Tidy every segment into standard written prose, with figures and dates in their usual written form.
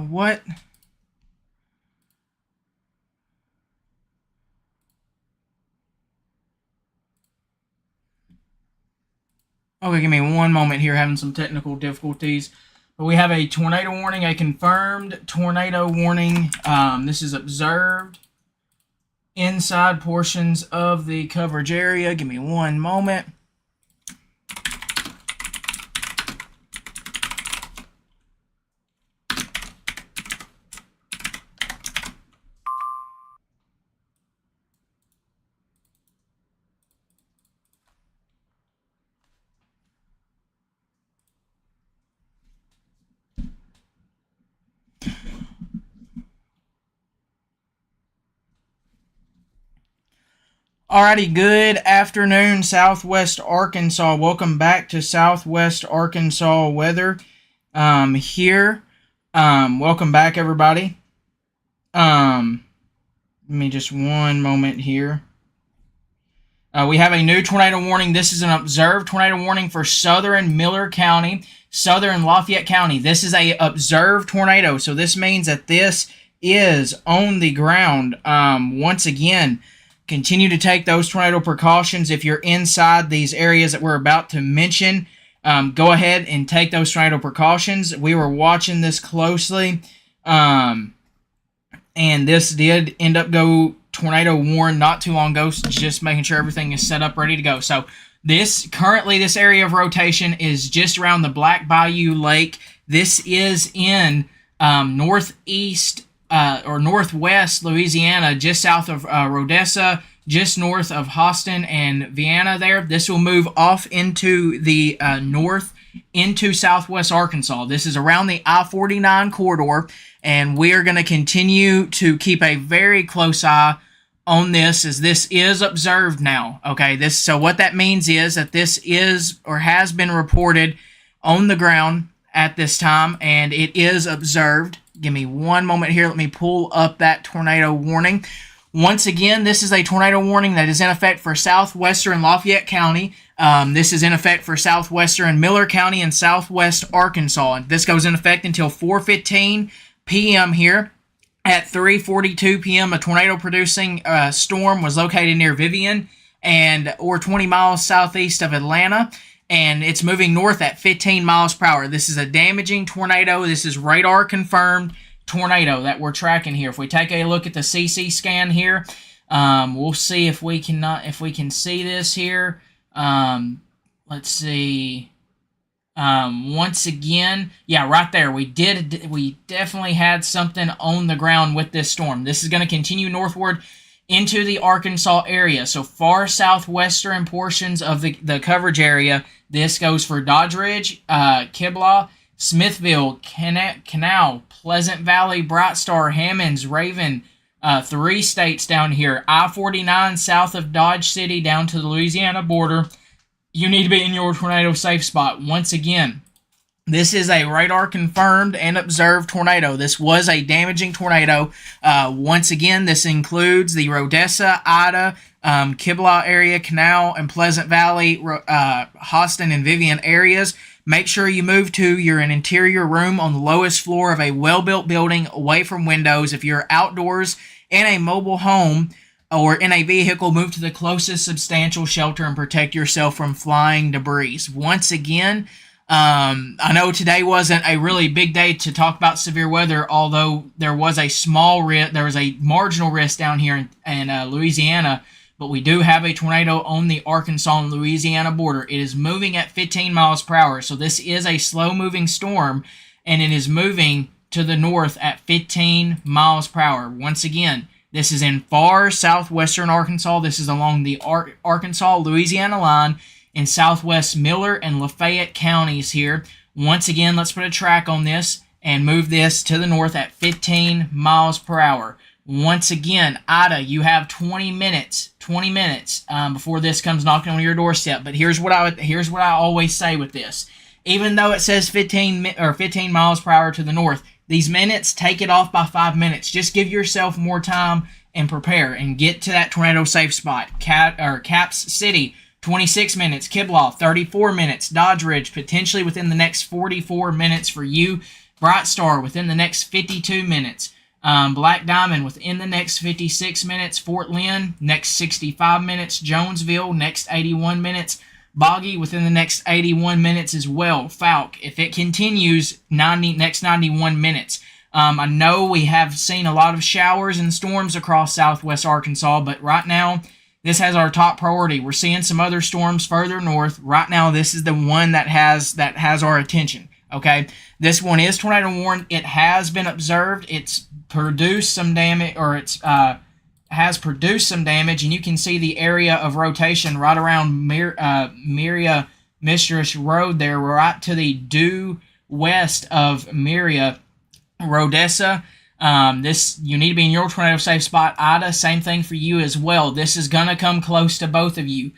What? Okay, give me one moment here, having some technical difficulties. But we have a tornado warning, a confirmed tornado warning. This is observed inside portions of the coverage area. Give me one moment. Alrighty, good afternoon, Southwest Arkansas. Welcome back to Southwest Arkansas weather here. Welcome back, everybody. Give me just one moment here. We have a new tornado warning. This is an observed tornado warning for southern Miller County, southern Lafayette County. This is a observed tornado, so this means that this is on the ground. Once again, continue to take those tornado precautions. If you're inside these areas that we're about to mention, go ahead and take those tornado precautions. We were watching this closely, and this did end up go tornado warn not too long ago, so just making sure everything is set up, ready to go. So this area of rotation is just around the Black Bayou Lake. This is in northeast or northwest Louisiana, just south of Rodessa, just north of Houston and Vienna there. This will move off into the north, into southwest Arkansas. This is around the I-49 corridor, and we are going to continue to keep a very close eye on this, as this is observed now. Okay, so what that means is that this is or has been reported on the ground at this time, and it is observed. Give me one moment here. Let me pull up that tornado warning. Once again, this is a tornado warning that is in effect for southwestern Lafayette County. This is in effect for southwestern Miller County and southwest Arkansas. And this goes in effect until 4:15 p.m. here. At 3:42 p.m., a tornado-producing storm was located near Vivian or 20 miles southeast of Atlanta, and it's moving north at 15 miles per hour. This is a damaging tornado. This is radar-confirmed tornado that we're tracking here. If we take a look at the CC scan here, we'll see if we can see this here. Let's see. Once again, yeah, right there, we definitely had something on the ground with this storm. This is going to continue northward into the Arkansas area, so far southwestern portions of the coverage area. This goes for Dodge Ridge, Kiblah, Smithville, Canal, Pleasant Valley, Bright Star, Hammonds, Raven, 3 states down here. I-49 south of Dodge City down to the Louisiana border. You need to be in your tornado safe spot. Once again, this is a radar confirmed and observed tornado. This was a damaging tornado. Once again, this includes the Rodessa, Ida, Kiblah area, Canal, and Pleasant Valley, Houston, and Vivian areas. Make sure you move to an interior room on the lowest floor of a well-built building away from windows. If you're outdoors in a mobile home or in a vehicle, move to the closest substantial shelter and protect yourself from flying debris. Once again, I know today wasn't a really big day to talk about severe weather, although there was a marginal risk down here in Louisiana, but we do have a tornado on the Arkansas and Louisiana border. It is moving at 15 miles per hour, so this is a slow-moving storm, and it is moving to the north at 15 miles per hour. Once again, this is in far southwestern Arkansas. This is along the Arkansas-Louisiana line in southwest Miller and Lafayette counties here. Once again, let's put a track on this and move this to the north at 15 miles per hour. Once again, Ida, you have 20 minutes before this comes knocking on your doorstep. But here's what I always say with this. Even though it says 15 miles per hour to the north, these minutes, take it off by 5 minutes. Just give yourself more time and prepare and get to that tornado safe spot. Caps City, 26 minutes. Kiblah, 34 minutes. Dodge Ridge, potentially within the next 44 minutes for you Bright Star within the next 52 minutes. Black Diamond within the next 56 minutes. Fort Lynn, next 65 minutes. Jonesville, next 81 minutes. Boggy within the next 81 minutes as well. Falk, if it continues, next 91 minutes. I know we have seen a lot of showers and storms across southwest Arkansas, but right now, this has our top priority. We're seeing some other storms further north. Right now, this is the one that has our attention. Okay, this one is tornado warned. It has been observed. It's produced some damage, or has produced some damage, and you can see the area of rotation right around Myria Mistress Road there, right to the due west of Myria, Rodessa. You need to be in your tornado safe spot. Ida, same thing for you as well. This is gonna come close to both of you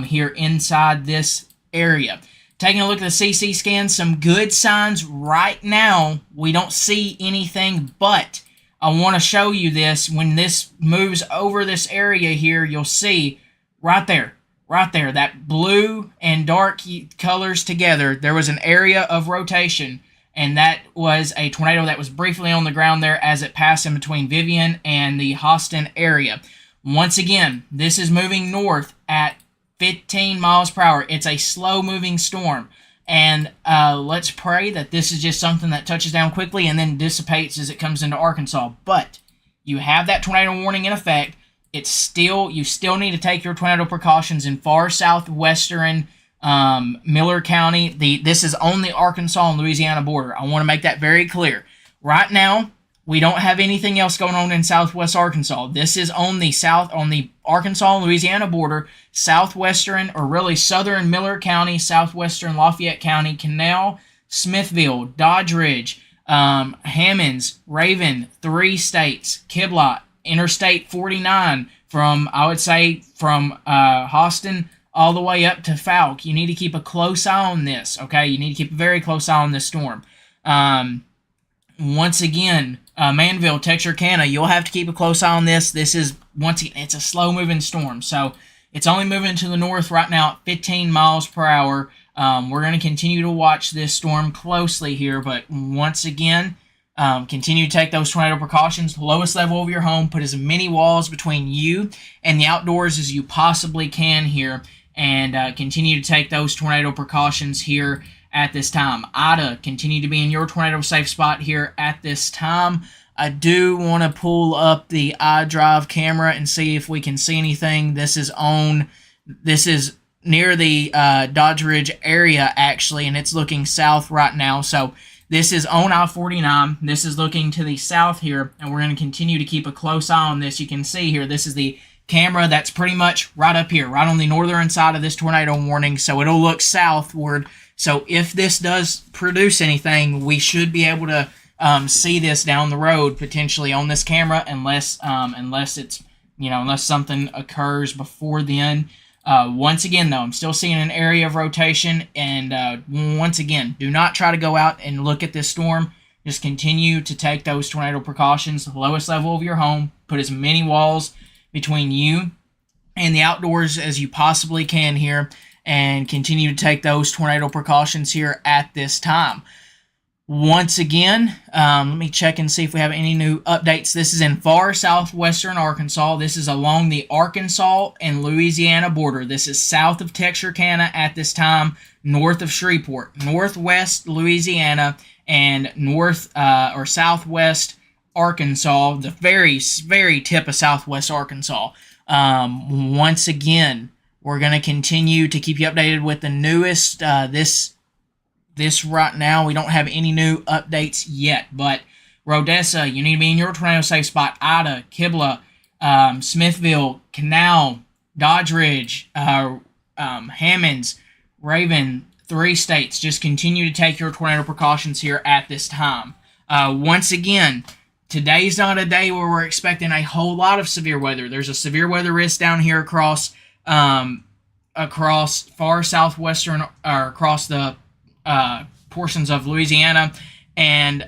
here inside this area. Taking a look at the CC scan, some good signs right now. We don't see anything, but I want to show you this. When this moves over this area here, you'll see right there, that blue and dark colors together. There was an area of rotation, and that was a tornado that was briefly on the ground there as it passed in between Vivian and the Austin area. Once again, this is moving north at 15 miles per hour. It's a slow-moving storm, and let's pray that this is just something that touches down quickly and then dissipates as it comes into Arkansas. But you have that tornado warning in effect. You still need to take your tornado precautions in far southwestern Miller County. This is on the Arkansas and Louisiana border. I want to make that very clear. Right now, we don't have anything else going on in southwest Arkansas. This is on the Arkansas and Louisiana border, southwestern, or really southern Miller County, southwestern Lafayette County, Canal, Smithville, Dodge Ridge, Hammonds, Raven, 3 states, Kiblat, Interstate 49, from Austin all the way up to Falk. You need to keep a close eye on this, okay? You need to keep a very close eye on this storm. Once again, Manville, Texarkana, you'll have to keep a close eye on this. This is, once again, it's a slow-moving storm. So it's only moving to the north right now at 15 miles per hour. We're going to continue to watch this storm closely here, but once again, continue to take those tornado precautions. Lowest level of your home. Put as many walls between you and the outdoors as you possibly can here, and continue to take those tornado precautions here at this time. Ida, continue to be in your tornado safe spot here at this time. I do want to pull up the iDrive camera and see if we can see anything. This is near the Dodge Ridge area, actually, and it's looking south right now. So this is on I-49. This is looking to the south here, and we're going to continue to keep a close eye on this. You can see here, this is the camera that's pretty much right up here, right on the northern side of this tornado warning, so it'll look southward. So if this does produce anything, we should be able to see this down the road potentially on this camera, unless it's, unless something occurs before then. Once again, though, I'm still seeing an area of rotation, and once again, do not try to go out and look at this storm. Just continue to take those tornado precautions. The lowest level of your home. Put as many walls between you and the outdoors as you possibly can here, and continue to take those tornado precautions here at this time. Once again, let me check and see if we have any new updates. This is in far southwestern Arkansas. This is along the Arkansas and Louisiana border. This is south of Texarkana at this time, north of Shreveport, northwest Louisiana, and north or southwest Arkansas, the very, very tip of southwest Arkansas. Once again, we're going to continue to keep you updated with the newest. This right now, we don't have any new updates yet, but Rodessa, you need to be in your tornado safe spot. Ida, Kibla, Smithville, Canal, Dodge Ridge, Hammonds, Raven, 3 states. Just continue to take your tornado precautions here at this time. Once again, today's not a day where we're expecting a whole lot of severe weather. There's a severe weather risk down here across far southwestern, or across the portions of Louisiana and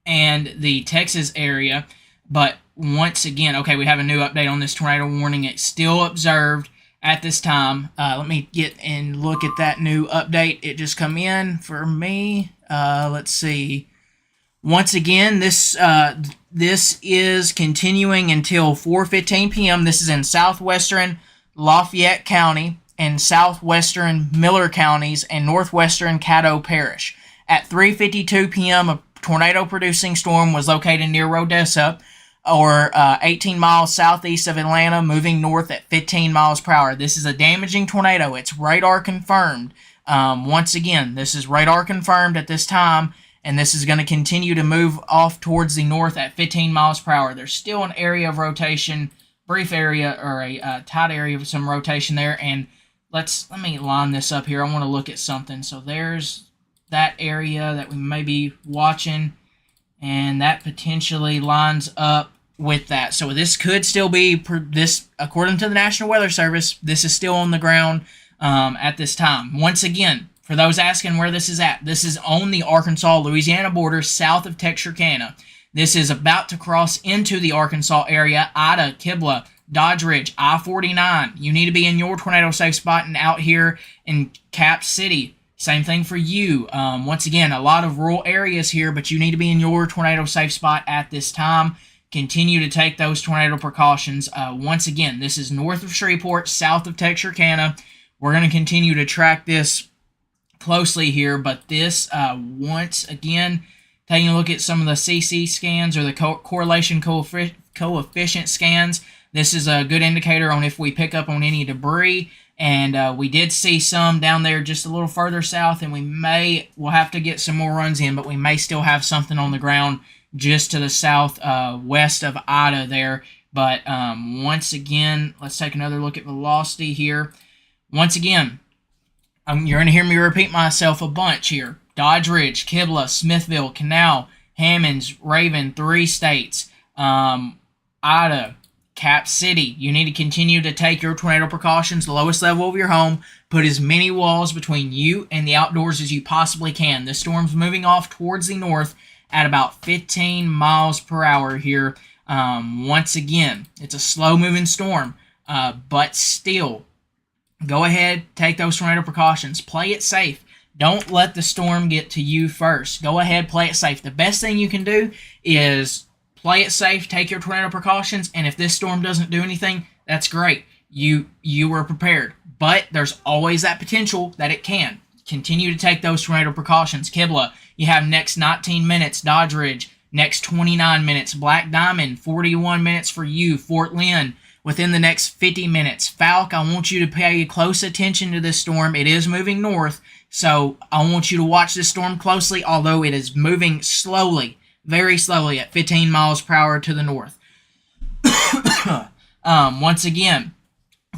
and the Texas area. But once again, okay, we have a new update on this tornado warning. It's still observed at this time. Let me get and look at that new update. It just come in for me. Let's see. Once again, this is continuing until 4:15 p.m. This is in southwestern Lafayette County and southwestern Miller counties and northwestern Caddo Parish. At 3:52 p.m., a tornado-producing storm was located near Rodessa, or 18 miles southeast of Atlanta, moving north at 15 miles per hour. This is a damaging tornado. It's radar confirmed. Once again, this is radar confirmed at this time, and this is going to continue to move off towards the north at 15 miles per hour. There's still an area of rotation, brief area, or a tight area of some rotation there, and let me line this up here. I want to look at something. So there's that area that we may be watching, and that potentially lines up with that. So this could still be, this, according to the National Weather Service, this is still on the ground at this time. Once again, for those asking where this is at, this is on the Arkansas-Louisiana border south of Texarkana. This is about to cross into the Arkansas area, Ida, Kibla, Dodge Ridge, I-49. You need to be in your tornado safe spot, and out here in Cap City, same thing for you. Once again, a lot of rural areas here, but you need to be in your tornado safe spot at this time. Continue to take those tornado precautions. Once again, this is north of Shreveport, south of Texarkana. We're going to continue to track this closely here, but this, once again, taking a look at some of the CC scans, or the correlation coefficient scans, this is a good indicator on if we pick up on any debris. And we did see some down there just a little further south, and we'll have to get some more runs in, but we may still have something on the ground just to the south west of Ida there. But once again, let's take another look at velocity here. Once again, you're going to hear me repeat myself a bunch here. Dodge Ridge, Kibla, Smithville, Canal, Hammonds, Raven, 3 states, Ida, Cap City. You need to continue to take your tornado precautions, the lowest level of your home. Put as many walls between you and the outdoors as you possibly can. The storm's moving off towards the north at about 15 miles per hour here. Once again, it's a slow-moving storm, but still, go ahead, take those tornado precautions. Play it safe. Don't let the storm get to you first. Go ahead, play it safe. The best thing you can do is play it safe, take your tornado precautions, and if this storm doesn't do anything, that's great. You were prepared. But there's always that potential that it can. Continue to take those tornado precautions. Kibla, you have next 19 minutes. Dodge Ridge, next 29 minutes. Black Diamond, 41 minutes for you. Fort Lynn, within the next 50 minutes. Falk, I want you to pay close attention to this storm. It is moving north, so I want you to watch this storm closely, although it is moving slowly, very slowly, at 15 miles per hour to the north. Once again,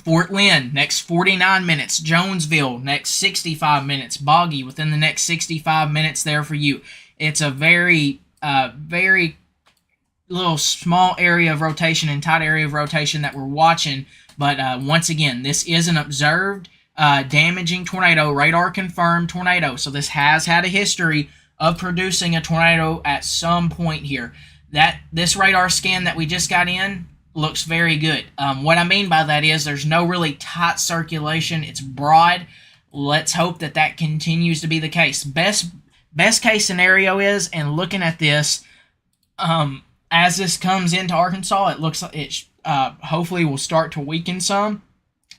Fort Lynn, next 49 minutes. Jonesville, next 65 minutes. Boggy, within the next 65 minutes there for you. It's a very, very little small area of rotation and tight area of rotation that we're watching. But once again, this is an observed damaging tornado, radar confirmed tornado. So this has had a history of producing a tornado at some point here. This radar scan that we just got in looks very good. What I mean by that is there's no really tight circulation. It's broad. Let's hope that continues to be the case. Best case scenario is, and looking at this, as this comes into Arkansas, it looks like it hopefully will start to weaken some.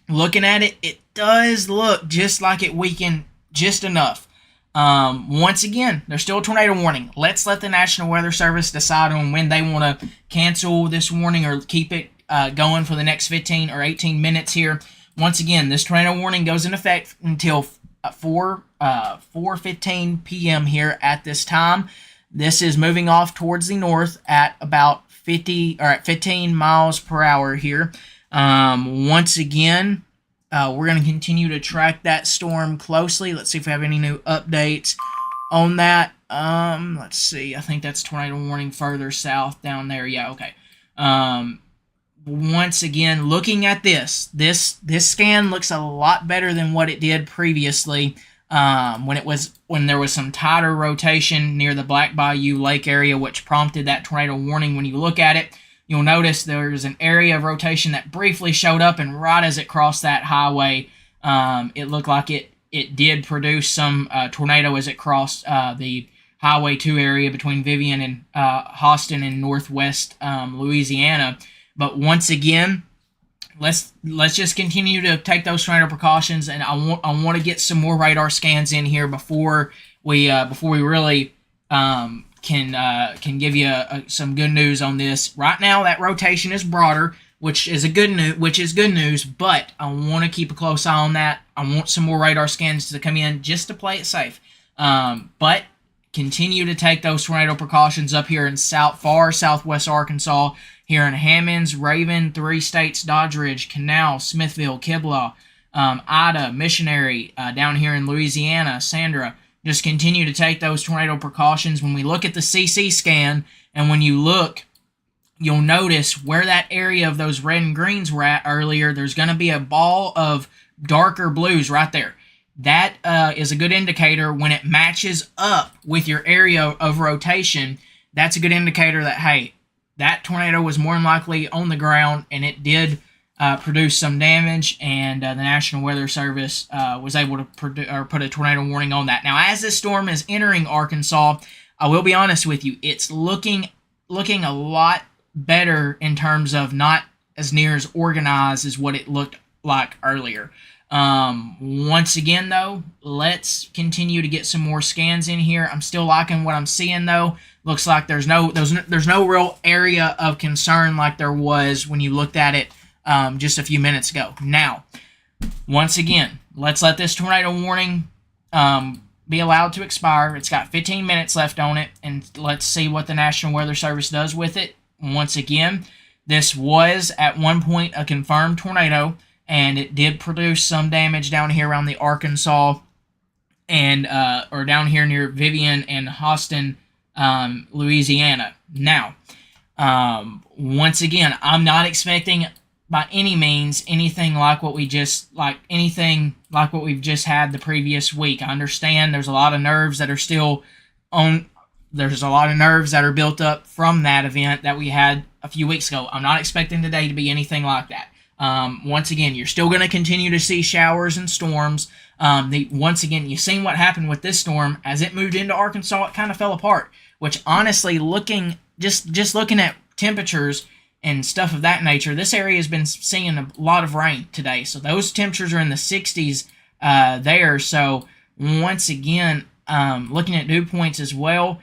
Looking at it, it does look just like it weakened just enough. Once again, there's still a tornado warning. Let's let the National Weather Service decide on when they want to cancel this warning or keep it going for the next 15 or 18 minutes here. Once again, this tornado warning goes in effect until 4:15 p.m. here at this time. This is moving off towards the north at about 15 miles per hour here. Once again, we're going to continue to track that storm closely. Let's see if we have any new updates on that. Let's see. I think that's tornado warning further south down there. Yeah, okay. Once again, looking at this scan looks a lot better than what it did previously. When there was some tighter rotation near the Black Bayou Lake area, which prompted that tornado warning. When you look at it, you'll notice there's an area of rotation that briefly showed up, and right as it crossed that highway, it looked like it did produce some tornado as it crossed the Highway 2 area between Vivian and Houston in northwest Louisiana. But once again, let's just continue to take those tornado precautions, and I want to get some more radar scans in here before we really can give you some good news on this. Right now, that rotation is broader, which is good news. But I want to keep a close eye on that. I want some more radar scans to come in just to play it safe. But continue to take those tornado precautions up here in far southwest Arkansas, here in Hammonds, Raven, Three States, Doddridge, Canal, Smithville, Kiblaw, Ida, Missionary, down here in Louisiana, Sandra. Just continue to take those tornado precautions. When we look at the CC scan, and when you look, you'll notice where that area of those red and greens were at earlier, there's going to be a ball of darker blues right there. That is a good indicator. When it matches up with your area of rotation, that's a good indicator that, hey, that tornado was more than likely on the ground, and it did produce some damage, and the National Weather Service was able to put a tornado warning on that. Now, as this storm is entering Arkansas, I will be honest with you, it's looking a lot better in terms of not as near as organized as what it looked like earlier. Once again, though, let's continue to get some more scans in here. I'm still liking what I'm seeing, though. Looks like there's no real area of concern like there was when you looked at it just a few minutes ago. Now, once again, let's let this tornado warning be allowed to expire. It's got 15 minutes left on it, and let's see what the National Weather Service does with it. Once again, this was at one point a confirmed tornado, and it did produce some damage down here around the Arkansas and or down here near Vivian and Houston, Louisiana. Now, once again, I'm not expecting by any means anything like what we've just had the previous week. I understand there's a lot of nerves that are still on. There's a lot of nerves that are built up from that event that we had a few weeks ago. I'm not expecting today to be anything like that. Once again, you're still going to continue to see showers and storms. Once again, you've seen what happened with this storm. As it moved into Arkansas, it kind of fell apart, which honestly, looking at temperatures and stuff of that nature, this area has been seeing a lot of rain today. So those temperatures are in the 60s there. So once again, looking at dew points as well,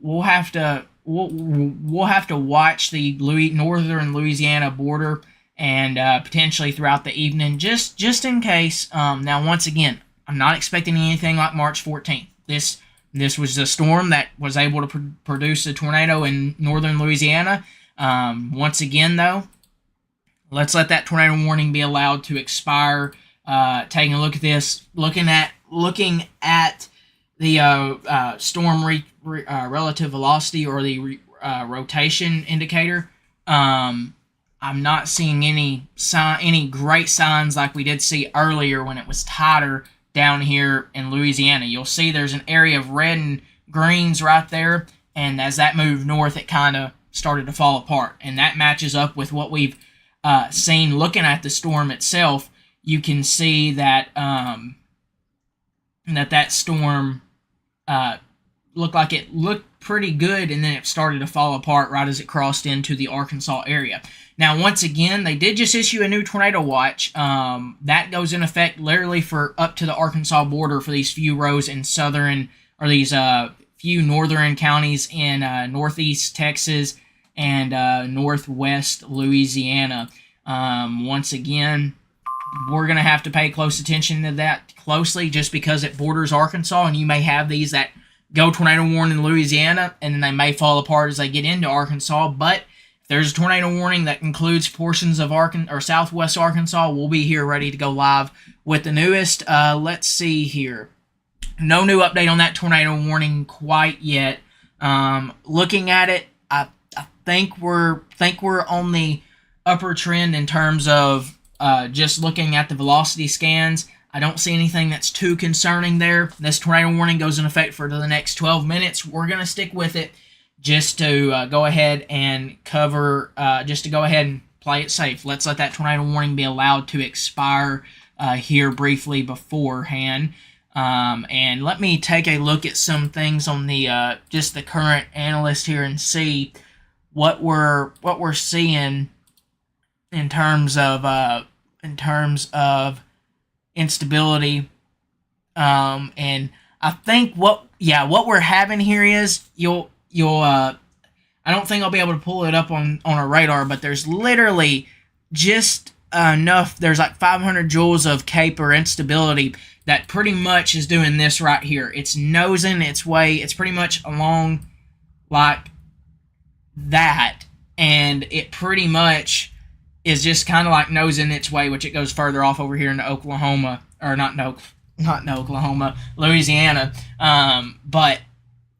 we'll have to watch the northern Louisiana border and potentially throughout the evening, just in case. Now, once again, I'm not expecting anything like March 14th. This was a storm that was able to produce a tornado in northern Louisiana. Once again, though, let's let that tornado warning be allowed to expire. Taking a look at this, looking at the storm relative velocity, or the rotation indicator. I'm not seeing any great signs like we did see earlier when it was tighter down here in Louisiana. You'll see there's an area of red and greens right there, and as that moved north, it kind of started to fall apart, and that matches up with what we've seen looking at the storm itself. You can see that that storm looked pretty good, and then it started to fall apart right as it crossed into the Arkansas area. Now, once again, they did just issue a new tornado watch. That goes in effect literally for up to the Arkansas border for these few rows in these few northern counties in northeast Texas and northwest Louisiana. Once again, we're going to have to pay close attention to that closely, just because it borders Arkansas, and you may have these that go tornado warning in Louisiana, and then they may fall apart as they get into Arkansas. But if there's a tornado warning that includes portions of southwest Arkansas, we'll be here ready to go live with the newest. Let's see here. No new update on that tornado warning quite yet. Looking at it, I think we're on the upper trend in terms of just looking at the velocity scans. I don't see anything that's too concerning there. This tornado warning goes in effect for the next 12 minutes. We're going to stick with it just to go ahead and cover, just to go ahead and play it safe. Let's let that tornado warning be allowed to expire here briefly beforehand. And let me take a look at some things on the just the current analyst here and see what we're seeing in terms of instability. And I think what we're having here is you'll I don't think I'll be able to pull it up on a radar, but there's literally just enough. There's like 500 joules of CAPE or instability that pretty much is doing this right here. It's nosing its way. It's pretty much along like that, and it pretty much is just kind of like nosing its way, which it goes further off over here into Oklahoma, or not in Oklahoma, Louisiana. But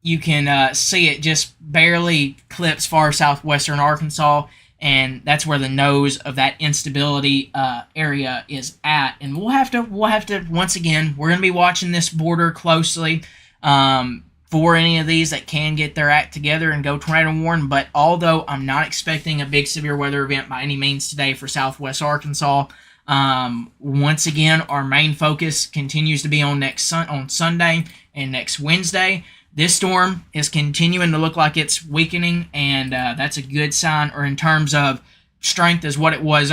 you can see it just barely clips far southwestern Arkansas, and that's where the nose of that instability area is at. And we'll have to once again, we're going to be watching this border closely for any of these that can get their act together and go tornado warn. But although I'm not expecting a big severe weather event by any means today for southwest Arkansas, once again, our main focus continues to be on on Sunday and next Wednesday. This storm is continuing to look like it's weakening, and that's a good sign. Or in terms of strength, is what it was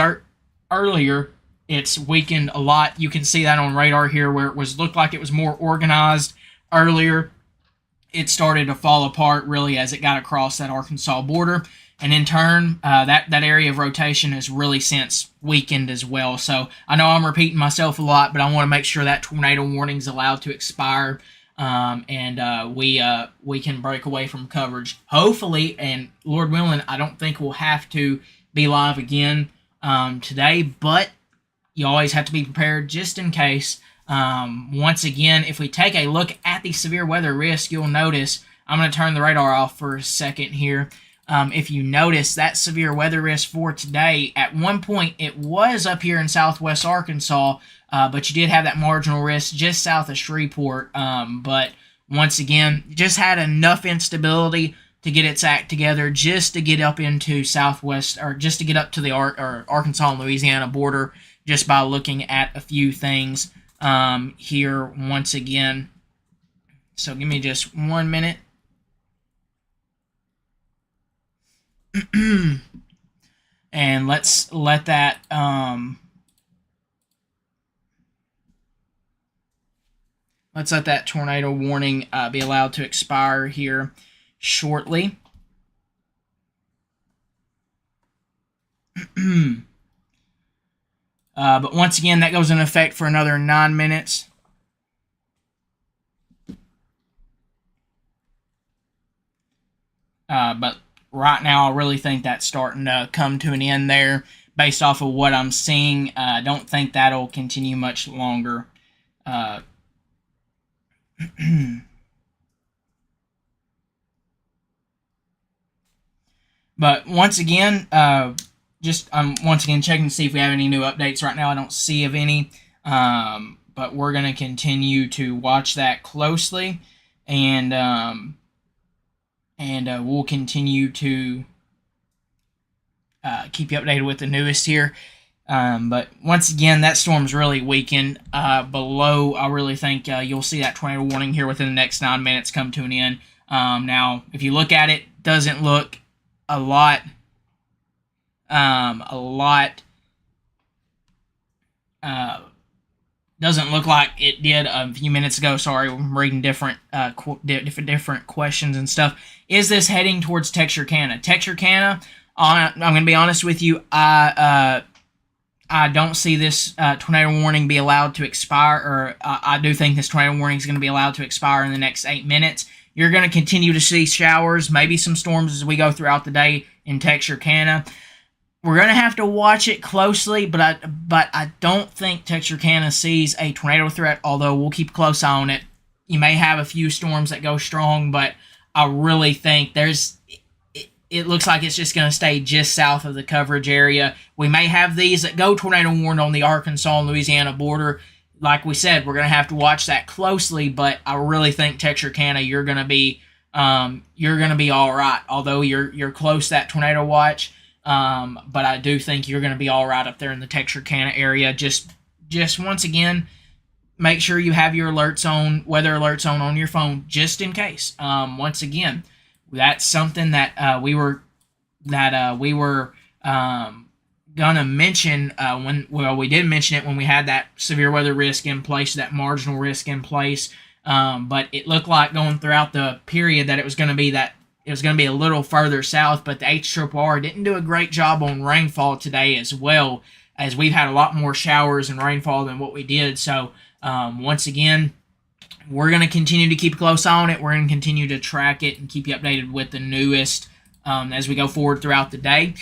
earlier. It's weakened a lot. You can see that on radar here, where it looked like it was more organized earlier. It started to fall apart really as it got across that Arkansas border, and in turn, that area of rotation has really since weakened as well. So I know I'm repeating myself a lot, but I want to make sure that tornado warning is allowed to expire. And we can break away from coverage, hopefully, and Lord willing, I don't think we'll have to be live again today, but you always have to be prepared just in case. Once again, if we take a look at the severe weather risk, you'll notice, I'm going to turn the radar off for a second here. If you notice that severe weather risk for today, at one point it was up here in southwest Arkansas, but you did have that marginal risk just south of Shreveport. But once again, just had enough instability to get its act together, just to get up into southwest, or just to get up to the Arkansas and Louisiana border, just by looking at a few things here once again. So give me just 1 minute. And let's let that tornado warning be allowed to expire here shortly. But once again, that goes in effect for another 9 minutes. But right now, I really think that's starting to come to an end there based off of what I'm seeing. I don't think that'll continue much longer. But once again, I'm once again checking to see if we have any new updates. Right now, I don't see of any. But we're going to continue to watch that closely, and we'll continue to keep you updated with the newest here. But once again, that storm's really weakened below. I really think you'll see that tornado warning here within the next 9 minutes come to an end. Now, if you look at it, doesn't look a lot doesn't look like it did a few minutes ago. Sorry, I'm reading different questions and stuff. Is this heading towards Texarkana? Texarkana, I'm going to be honest with you, I don't see this tornado warning be allowed to expire, or I do think this tornado warning is going to be allowed to expire in the next 8 minutes. You're going to continue to see showers, maybe some storms as we go throughout the day in Texarkana. We're going to have to watch it closely, but I don't think Texarkana sees a tornado threat, although we'll keep a close eye on it. You may have a few storms that go strong, but I really think it looks like it's just going to stay just south of the coverage area. We may have these that go tornado warned on the Arkansas and Louisiana border. Like we said, we're going to have to watch that closely, but I really think Texarkana, you're going to be you're going to be all right. Although you're close to that tornado watch, but I do think you're going to be all right up there in the Texarkana area. Just once again, make sure you have your alerts on, weather alerts on your phone, just in case. Once again, that's something that we were gonna mention we did mention it when we had that severe weather risk in place, that marginal risk in place. But it looked like going throughout the period that it was going to be a little further south. But the HRRR didn't do a great job on rainfall today, as well, as we've had a lot more showers and rainfall than what we did. So once again, we're going to continue to keep a close eye on it. We're going to continue to track it and keep you updated with the newest as we go forward throughout the day.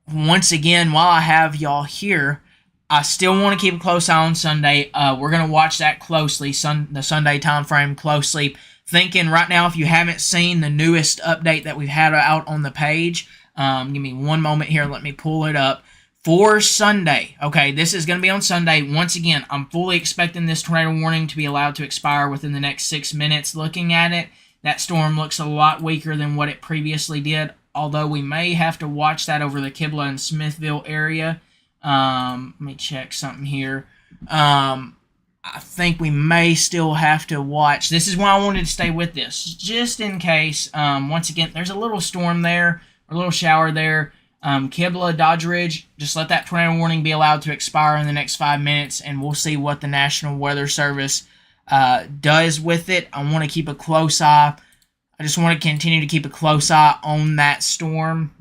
Once again, while I have y'all here, I still want to keep a close eye on Sunday. We're going to watch that closely, the Sunday time frame closely. Thinking right now, if you haven't seen the newest update that we've had out on the page, give me one moment here. Let me pull it up. For Sunday, okay, this is going to be on Sunday. Once again, I'm fully expecting this tornado warning to be allowed to expire within the next 6 minutes. Looking at it, that storm looks a lot weaker than what it previously did, although we may have to watch that over the Kibble and Smithville area. Let me check something here. I think we may still have to watch. This is why I wanted to stay with this, just in case. Once again, there's a little storm there, or a little shower there. Kibble, Dodge Ridge, just let that tornado warning be allowed to expire in the next 5 minutes, and we'll see what the National Weather Service does with it. I want to keep a close eye. I just want to continue to keep a close eye on that storm.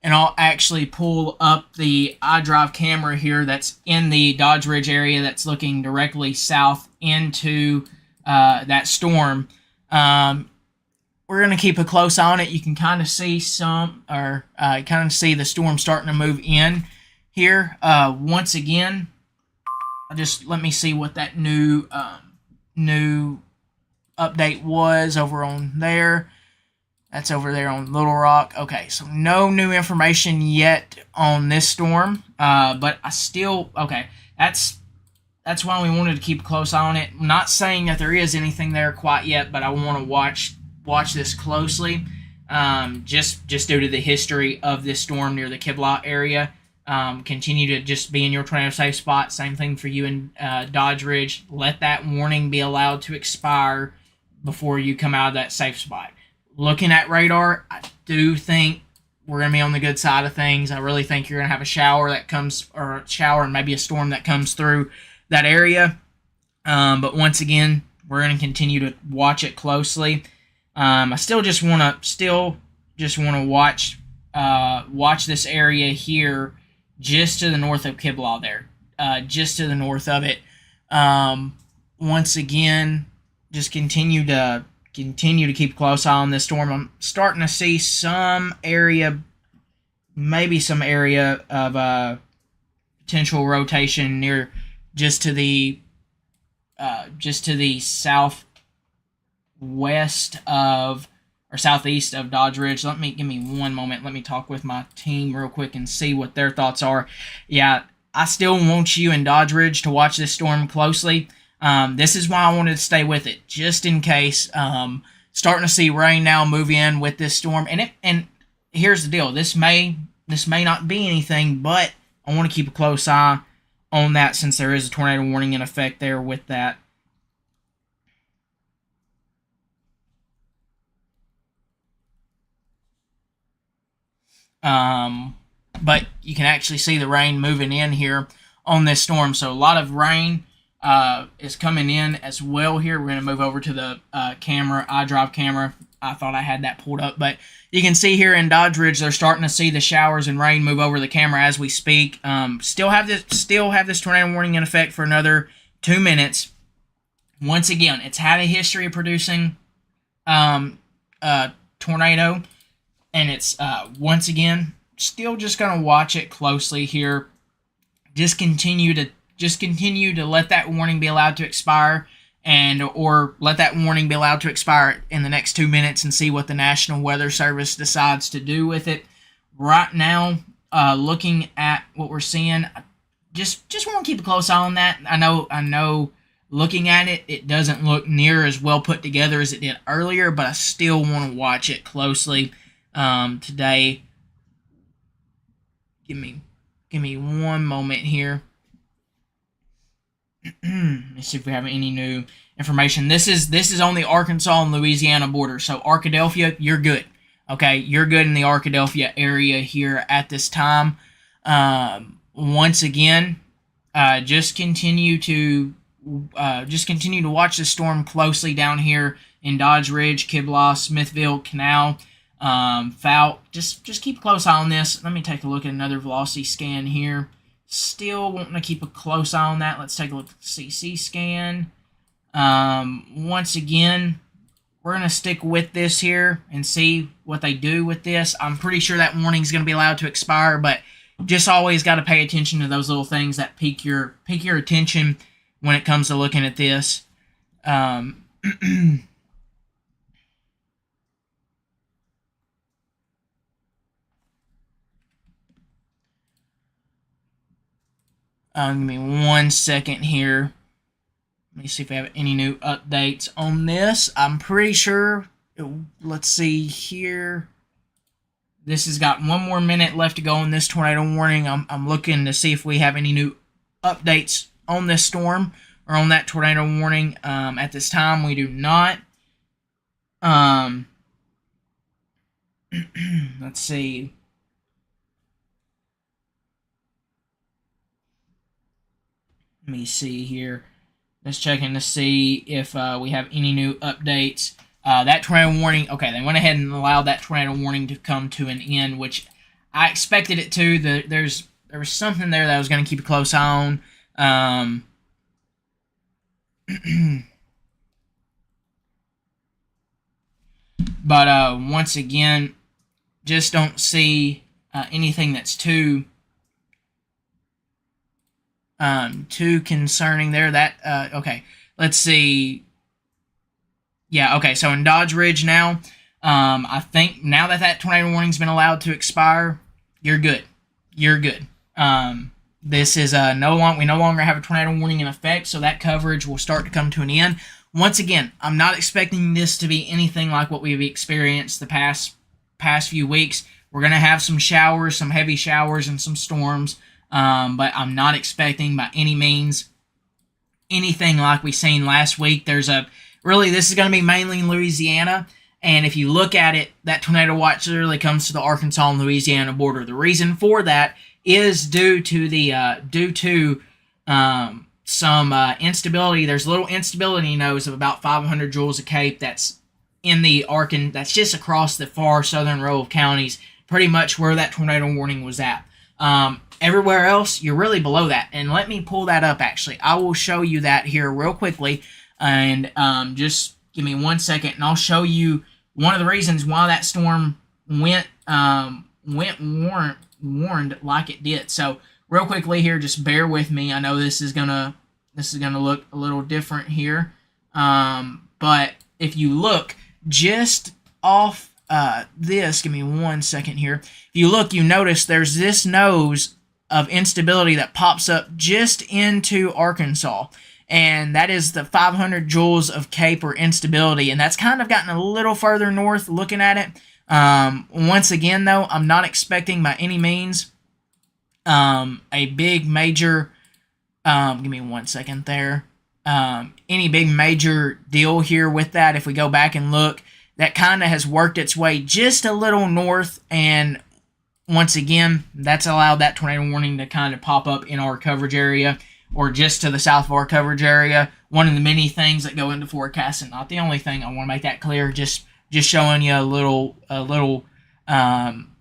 And I'll actually pull up the iDrive camera here that's in the Dodge Ridge area that's looking directly south into that storm. We're going to keep a close eye on it. You can kind of see the storm starting to move in here. Once again, just let me see what that new update was over on there. That's over there on Little Rock. Okay, so no new information yet on this storm. But I still, okay, that's why we wanted to keep a close eye on it. I'm not saying that there is anything there quite yet, but I want to watch this closely, just due to the history of this storm near the Kibble area. Continue to just be in your tornado safe spot. Same thing for you in Dodge Ridge. Let that warning be allowed to expire before you come out of that safe spot. Looking at radar, I do think we're going to be on the good side of things. I really think you're going to have a shower and maybe a storm that comes through that area. But once again, we're going to continue to watch it closely. I still just want to watch this area here, just to the north of Kibble there, just to the north of it. Once again, just continue to keep a close eye on this storm. I'm starting to see maybe some area of potential rotation near just to the southwest of or southeast of Dodge Ridge. Give me one moment. Let me talk with my team real quick and see what their thoughts are. Yeah, I still want you in Dodge Ridge to watch this storm closely. This is why I wanted to stay with it, just in case. Starting to see rain now move in with this storm, and here's the deal: this may not be anything, but I want to keep a close eye on that since there is a tornado warning in effect there with that. But you can actually see the rain moving in here on this storm. So a lot of rain is coming in as well here. We're going to move over to the iDrive camera. I thought I had that pulled up, but you can see here in Dodge Ridge, they're starting to see the showers and rain move over the camera as we speak. Still have this tornado warning in effect for another 2 minutes. Once again, it's had a history of producing tornado, and it's once again still just going to watch it closely here. Just continue to let that warning be allowed to expire, or let that warning be allowed to expire in the next 2 minutes and see what the National Weather Service decides to do with it. Right now, looking at what we're seeing, just want to keep a close eye on that. I know looking at it, it doesn't look near as well put together as it did earlier, but I still want to watch it closely today. Give me one moment here. Let's see if we have any new information. This is on the Arkansas and Louisiana border. So Arkadelphia, you're good. Okay, you're good in the Arkadelphia area here at this time. Once again, just continue to watch the storm closely down here in Dodge Ridge, Kiblaw, Smithville, Canal, Fout. Just keep a close eye on this. Let me take a look at another velocity scan here. Still wanting to keep a close eye on that. Let's take a look at the CC scan. Once again, we're going to stick with this here and see what they do with this. I'm pretty sure that warning is going to be allowed to expire, but just always got to pay attention to those little things that pique your attention when it comes to looking at this. Give me 1 second here. Let me see if we have any new updates on this. I'm pretty sure. Let's see here. This has got 1 more minute left to go on this tornado warning. I'm looking to see if we have any new updates on this storm or on that tornado warning. At this time, we do not. Let's see. Let me see here. Just checking to see if we have any new updates. That tornado warning, okay, they went ahead and allowed that tornado warning to come to an end, which I expected it to. There was something there that I was going to keep a close eye on. But once again, just don't see anything that's too concerning there. That okay, let's see. Yeah, okay, so in Dodge Ridge now, I think now that tornado warning's been allowed to expire, you're good. You're good. This is we no longer have a tornado warning in effect, so that coverage will start to come to an end. Once again, I'm not expecting this to be anything like what we've experienced the past few weeks. We're going to have some showers, some heavy showers, and some storms, but I'm not expecting by any means anything like we seen last week. Really, this is going to be mainly in Louisiana, and if you look at it, that tornado watch literally comes to the Arkansas and Louisiana border. The reason for that is due to some instability. There's a little instability nose of about 500 joules of CAPE that's in the that's just across the far southern row of counties, pretty much where that tornado warning was at. Everywhere else, you're really below that. And let me pull that up, actually. I will show you that here real quickly. And just give me 1 second, and I'll show you one of the reasons why that storm went warned like it did. So real quickly here, just bear with me. I know this is gonna look a little different here, but if you look just off this, give me 1 second here. If you look, you notice there's this nose of instability that pops up just into Arkansas. And that is the 500 joules of CAPE or instability. And that's kind of gotten a little further north looking at it. Once again, though, I'm not expecting by any means a big major, give me 1 second there, any big major deal here with that. If we go back and look, that kind of has worked its way just a little north. And once again, that's allowed that tornado warning to kind of pop up in our coverage area, or just to the south of our coverage area. One of the many things that go into forecasting, not the only thing. I want to make that clear. Just showing you a little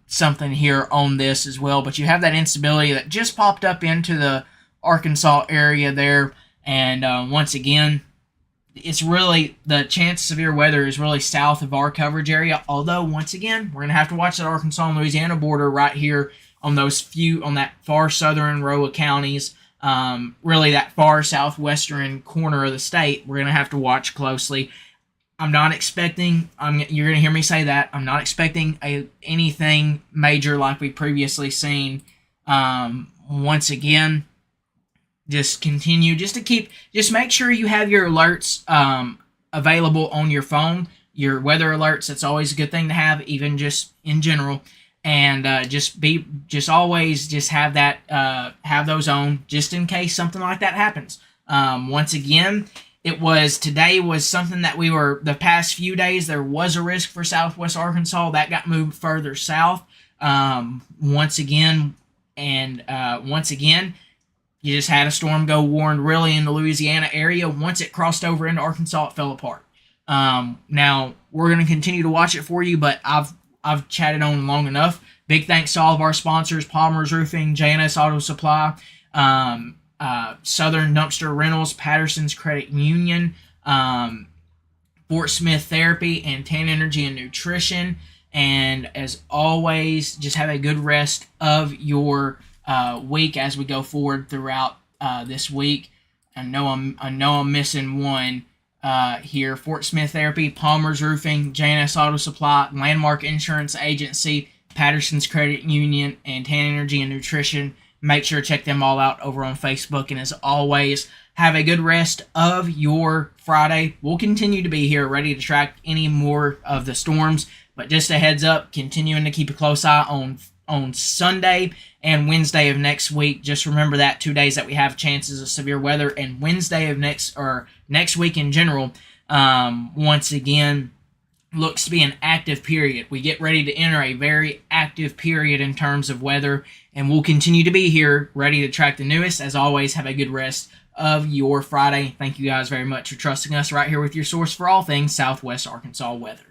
something here on this as well. But you have that instability that just popped up into the Arkansas area there. And once again, it's really, the chance of severe weather is really south of our coverage area. Although, once again, we're going to have to watch that Arkansas and Louisiana border right here on that far southern row of counties. Really that far southwestern corner of the state, we're going to have to watch closely. I'm not expecting, you're going to hear me say that, I'm not expecting anything major like we previously seen. Once again, just continue just make sure you have your alerts available on your phone, your weather alerts. That's always a good thing to have, even just in general. And just always have that have those on, just in case something like that happens. Once again, today was something that the past few days there was a risk for Southwest Arkansas that got moved further south. Once again, you just had a storm go warned really in the Louisiana area. Once it crossed over into Arkansas, it fell apart. Now we're going to continue to watch it for you, but I've chatted on long enough. Big thanks to all of our sponsors: Palmer's Roofing, J&S Auto Supply, Southern Dumpster Rentals, Patterson's Credit Union, Fort Smith Therapy, and Tan Energy and Nutrition. And as always, just have a good rest of your week as we go forward throughout this week. I know I'm missing one here. Fort Smith Therapy, Palmer's Roofing, J&S Auto Supply, Landmark Insurance Agency, Patterson's Credit Union, and Tan Energy and Nutrition. Make sure to check them all out over on Facebook. And as always, have a good rest of your Friday. We'll continue to be here ready to track any more of the storms. But just a heads up, continuing to keep a close eye on Sunday and Wednesday of next week. Just remember that 2 days that we have chances of severe weather, and Wednesday of next week in general, once again, looks to be an active period. We get ready to enter a very active period in terms of weather, and we'll continue to be here ready to track the newest. As always, have a good rest of your Friday. Thank you guys very much for trusting us right here with your source for all things Southwest Arkansas weather.